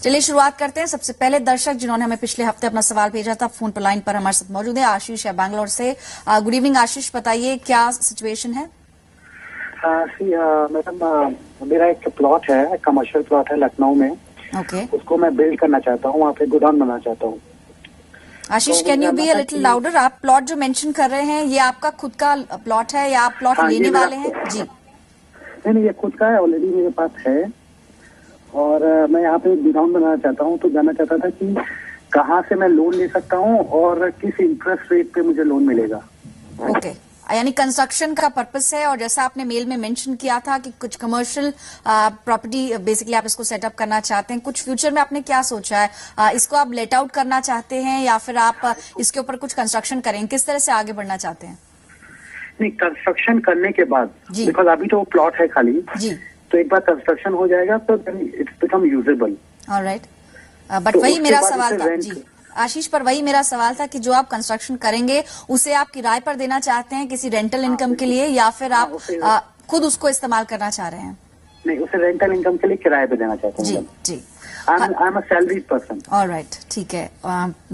चलिए शुरुआत करते हैं। सबसे पहले दर्शक जिन्होंने हमें पिछले हफ्ते अपना सवाल भेजा था, फोन पर लाइन पर हमारे साथ मौजूद है। आशीष है बैंगलोर से। गुड इवनिंग आशीष, बताइए क्या सिचुएशन है। मैडम, मेरा एक प्लॉट है, कमर्शियल प्लॉट है लखनऊ में। ओके। उसको मैं बिल्ड करना चाहता हूँ, वहाँ पे गोडाउन बनाना चाहता हूँ। Ashish, can you be a little louder? आप प्लॉट जो मेंशन कर रहे हैं, ये आपका खुद का प्लॉट है या आप प्लॉट लेने वाले हैं? जी नहीं, ये खुद का है, ऑलरेडी मेरे पास है। और मैं यहाँ पे गोडाउन बनाना चाहता हूँ, तो जानना चाहता था कि कहाँ से मैं लोन ले सकता हूँ और किस इंटरेस्ट रेट पे मुझे लोन मिलेगा। ओके, यानी कंस्ट्रक्शन का पर्पस है। और जैसा आपने मेल में मेंशन किया था कि कुछ कमर्शियल प्रॉपर्टी बेसिकली आप इसको सेटअप करना चाहते हैं। कुछ फ्यूचर में आपने क्या सोचा है? इसको आप लेट आउट करना चाहते हैं या फिर आप इसके ऊपर कुछ कंस्ट्रक्शन करेंगे? किस तरह से आगे बढ़ना चाहते हैं? नहीं, कंस्ट्रक्शन करने के बाद, बिकॉज अभी तो प्लॉट है खाली जी, तो एक बार कंस्ट्रक्शन हो जाएगा तो it's become usable. Alright, but वही मेरा सवाल था जी आशीष, पर वही मेरा सवाल था कि जो आप कंस्ट्रक्शन करेंगे उसे आप किराए पर देना चाहते हैं किसी रेंटल इनकम के लिए, या फिर आप खुद उसको इस्तेमाल करना चाह रहे हैं? नहीं, उसे रेंटल इनकम के लिए किराए पे देना चाहता हूँ। जी जी, I am a salaried person. Alright, ठीक है।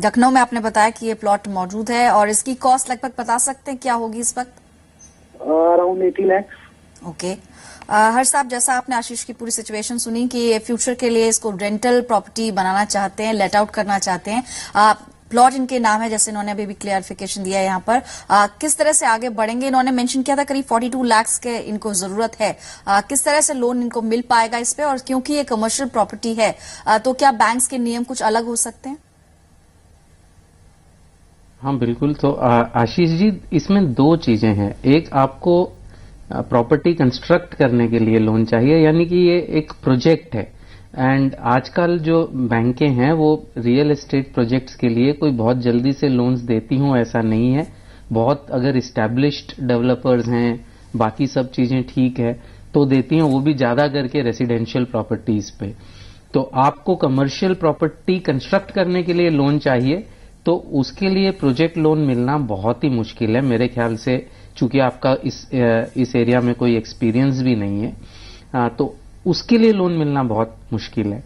लखनऊ में आपने बताया कि ये प्लॉट मौजूद है और इसकी कॉस्ट लगभग बता सकते हैं क्या होगी इस वक्त? अराउंड 80 लाख। ओके। हर्ष साहब, जैसा आपने आशीष की पूरी सिचुएशन सुनी कि फ्यूचर के लिए इसको रेंटल प्रॉपर्टी बनाना चाहते हैं, लेट आउट करना चाहते हैं, प्लॉट इनके नाम है, जैसे इन्होंने अभी भी क्लियरिफिकेशन दिया है यहाँ पर। किस तरह से आगे बढ़ेंगे? इन्होंने मेंशन किया था करीब 42 लाख के इनको जरूरत है। किस तरह से लोन इनको मिल पाएगा इस पे? और क्योंकि ये कमर्शियल प्रॉपर्टी है तो क्या बैंक्स के नियम कुछ अलग हो सकते हैं? हाँ बिल्कुल। तो आशीष जी, इसमें दो चीजें हैं। एक, आपको प्रॉपर्टी कंस्ट्रक्ट करने के लिए लोन चाहिए, यानी कि ये एक प्रोजेक्ट है। एंड आजकल जो बैंकें हैं वो रियल एस्टेट प्रोजेक्ट्स के लिए कोई बहुत जल्दी से लोन्स देती हूँ ऐसा नहीं है। बहुत अगर इस्टेब्लिश्ड डेवलपर्स हैं, बाकी सब चीजें ठीक है तो देती हैं, वो भी ज्यादा करके रेसिडेंशियल प्रॉपर्टीज पे। तो आपको कमर्शियल प्रॉपर्टी कंस्ट्रक्ट करने के लिए लोन चाहिए तो उसके लिए प्रोजेक्ट लोन मिलना बहुत ही मुश्किल है मेरे ख्याल से, चूंकि आपका इस एरिया में कोई एक्सपीरियंस भी नहीं है। तो उसके लिए लोन मिलना बहुत मुश्किल है।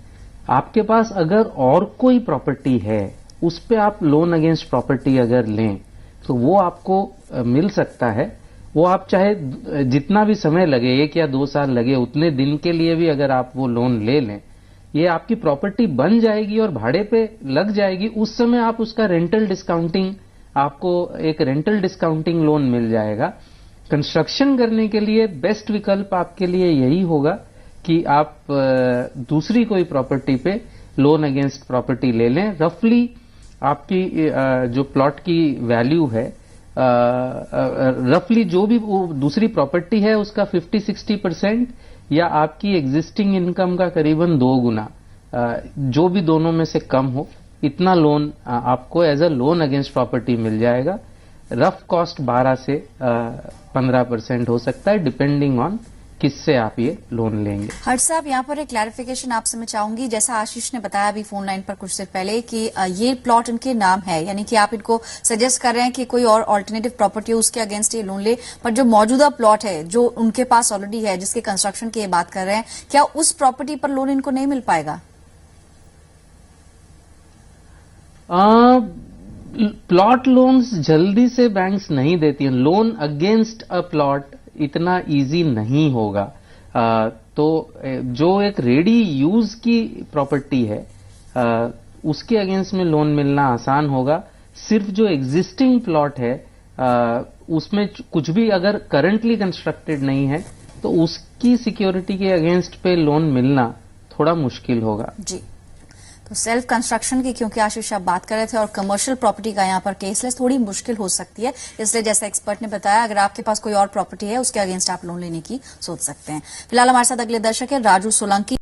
आपके पास अगर और कोई प्रॉपर्टी है, उस पे आप लोन अगेंस्ट प्रॉपर्टी अगर लें तो वो आपको मिल सकता है। वो आप चाहे जितना भी समय लगे, 1 या 2 साल लगे, उतने दिन के लिए भी अगर आप वो लोन ले लें, ये आपकी प्रॉपर्टी बन जाएगी और भाड़े पे लग जाएगी। उस समय आप उसका रेंटल डिस्काउंटिंग, आपको एक रेंटल डिस्काउंटिंग लोन मिल जाएगा। कंस्ट्रक्शन करने के लिए बेस्ट विकल्प आपके लिए यही होगा कि आप दूसरी कोई प्रॉपर्टी पे लोन अगेंस्ट प्रॉपर्टी ले लें। रफली आपकी जो प्लॉट की वैल्यू है, रफली जो भी वो दूसरी प्रॉपर्टी है उसका 50-60% या आपकी एग्जिस्टिंग इनकम का करीबन 2 गुना, जो भी दोनों में से कम हो, इतना लोन आपको as a loan against property मिल जाएगा। रफ कॉस्ट 12 से 15% हो सकता है, डिपेंडिंग ऑन किससे आप ये लोन लेंगे। हर्ष साहब, यहाँ पर एक क्लैरिफिकेशन आपसे मैं चाहूंगी। जैसा आशीष ने बताया अभी फोन लाइन पर कुछ देर पहले कि ये प्लॉट इनके नाम है, यानी कि आप इनको सजेस्ट कर रहे हैं कि कोई और ऑल्टरनेटिव प्रॉपर्टी हो उसके अगेंस्ट ये लोन ले, पर जो मौजूदा प्लॉट है जो उनके पास ऑलरेडी है, जिसके कंस्ट्रक्शन की ये बात कर रहे हैं, क्या उस प्रॉपर्टी पर लोन इनको नहीं मिल पाएगा? प्लॉट लोन्स जल्दी से बैंक्स नहीं देती हैं। लोन अगेंस्ट अ प्लॉट इतना इजी नहीं होगा। तो जो एक रेडी यूज की प्रॉपर्टी है उसके अगेंस्ट में लोन मिलना आसान होगा। सिर्फ जो एग्जिस्टिंग प्लॉट है उसमें कुछ भी अगर करंटली कंस्ट्रक्टेड नहीं है तो उसकी सिक्योरिटी के अगेंस्ट पे लोन मिलना थोड़ा मुश्किल होगा। जी, तो सेल्फ कंस्ट्रक्शन की क्योंकि आशीष आप बात कर रहे थे और कमर्शियल प्रॉपर्टी का यहाँ पर केसलेस थोड़ी मुश्किल हो सकती है, इसलिए जैसा एक्सपर्ट ने बताया अगर आपके पास कोई और प्रॉपर्टी है उसके अगेंस्ट आप लोन लेने की सोच सकते हैं। फिलहाल हमारे साथ अगले दर्शक है राजू सोलंकी।